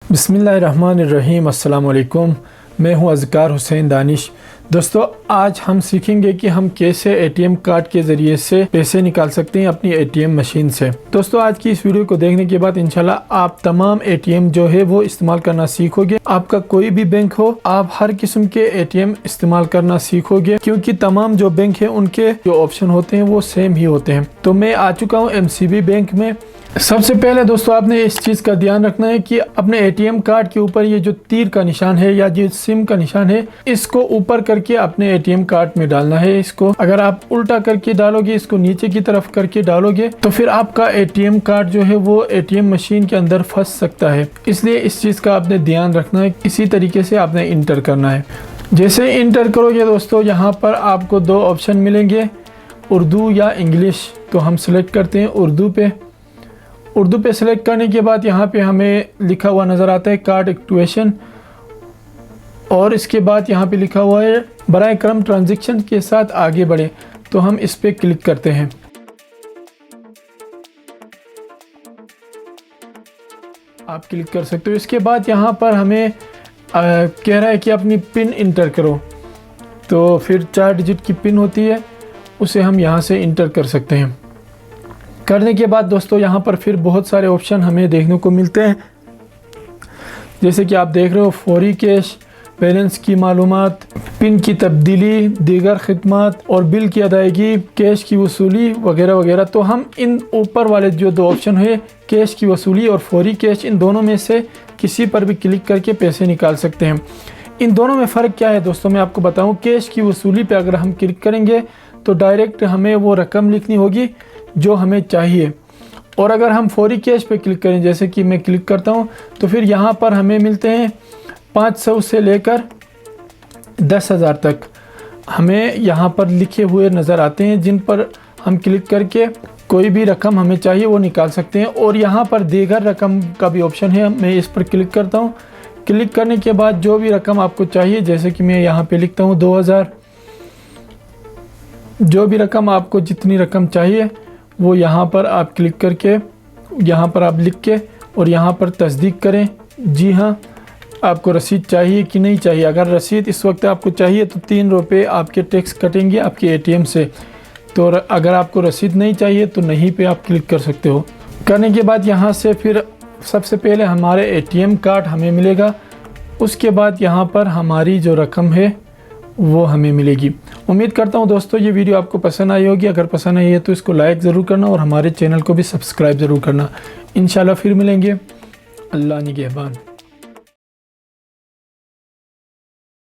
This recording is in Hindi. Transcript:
बिस्मिल्लाहिर्रहमानिर्रहीम। अस्सलाम वालेकुम। मैं हूं अज़कार हुसैन दानिश। दोस्तों, आज हम सीखेंगे कि हम कैसे एटीएम कार्ड के ज़रिए से पैसे निकाल सकते हैं अपनी एटीएम मशीन से। दोस्तों, आज की इस वीडियो को देखने के बाद इंशाल्लाह आप तमाम एटीएम जो है वो इस्तेमाल करना सीखोगे। आपका कोई भी बैंक हो, आप हर किस्म के एटीएम इस्तेमाल करना सीखोगे, क्योंकि तमाम जो बैंक है उनके जो ऑप्शन होते हैं वो सेम ही होते हैं। तो मैं आ चुका हूँ MCB बैंक में। सबसे पहले दोस्तों, आपने इस चीज़ का ध्यान रखना है कि अपने एटीएम कार्ड के ऊपर ये जो तीर का निशान है या जो सिम का निशान है, इसको ऊपर करके अपने एटीएम कार्ड में डालना है। इसको अगर आप उल्टा करके डालोगे, इसको नीचे की तरफ करके डालोगे, तो फिर आपका एटीएम कार्ड जो है वो एटीएम मशीन के अंदर फंस सकता है। इसलिए इस चीज़ का आपने ध्यान रखना है। इसी तरीके से आपने इंटर करना है। जैसे इंटर करोगे दोस्तों, यहाँ पर आपको दो ऑप्शन मिलेंगे, उर्दू या इंग्लिश। तो हम सिलेक्ट करते हैं उर्दू पे। उर्दू पे सिलेक्ट करने के बाद यहाँ पे हमें लिखा हुआ नज़र आता है कार्ड एक्टिवेशन, और इसके बाद यहाँ पे लिखा हुआ है बराए करम ट्रांजैक्शन के साथ आगे बढ़े। तो हम इस पे क्लिक करते हैं। आप क्लिक कर सकते हो। इसके बाद यहाँ पर हमें कह रहा है कि अपनी पिन इंटर करो। तो फिर 4 डिजिट की पिन होती है, उसे हम यहाँ से इंटर कर सकते हैं। करने के बाद दोस्तों, यहाँ पर फिर बहुत सारे ऑप्शन हमें देखने को मिलते हैं। जैसे कि आप देख रहे हो, फौरी कैश, बैलेंस की मालूमात, पिन की तब्दीली, दीगर खिदमत और बिल की अदायगी, कैश की वसूली वगैरह वगैरह। तो हम इन ऊपर वाले जो दो ऑप्शन है, कैश की वसूली और फौरी कैश, इन दोनों में से किसी पर भी क्लिक करके पैसे निकाल सकते हैं। इन दोनों में फ़र्क क्या है दोस्तों, मैं आपको बताऊँ। कैश की वसूली पे अगर हम क्लिक करेंगे तो डायरेक्ट हमें वो रकम लिखनी होगी जो हमें चाहिए, और अगर हम फौरी कैश पे क्लिक करें, जैसे कि मैं क्लिक करता हूं, तो फिर यहाँ पर हमें मिलते हैं 500 से लेकर 10,000 तक हमें यहाँ पर लिखे हुए नज़र आते हैं, जिन पर हम क्लिक करके कोई भी रकम हमें चाहिए वो निकाल सकते हैं। और यहाँ पर दीगर रकम का भी ऑप्शन है, मैं इस पर क्लिक करता हूँ। क्लिक करने के बाद जो भी रकम आपको चाहिए, जैसे कि मैं यहाँ पर लिखता हूँ 2,000, जो भी रकम आपको जितनी रकम चाहिए वो यहाँ पर आप क्लिक करके यहाँ पर आप लिख के और यहाँ पर तस्दीक करें। जी हाँ, आपको रसीद चाहिए कि नहीं चाहिए। अगर रसीद इस वक्त आपको चाहिए तो 3 रुपये आपके टैक्स कटेंगे आपके एटीएम से। तो अगर आपको रसीद नहीं चाहिए तो नहीं पे आप क्लिक कर सकते हो। करने के बाद यहाँ से फिर सबसे पहले हमारे एटीएम कार्ड हमें मिलेगा। उसके बाद यहाँ पर हमारी जो रकम है वो हमें मिलेगी। उम्मीद करता हूँ दोस्तों ये वीडियो आपको पसंद आई होगी। अगर पसंद आई है तो इसको लाइक ज़रूर करना और हमारे चैनल को भी सब्सक्राइब ज़रूर करना। इंशाल्लाह फिर मिलेंगे। अल्लाह निगहबान।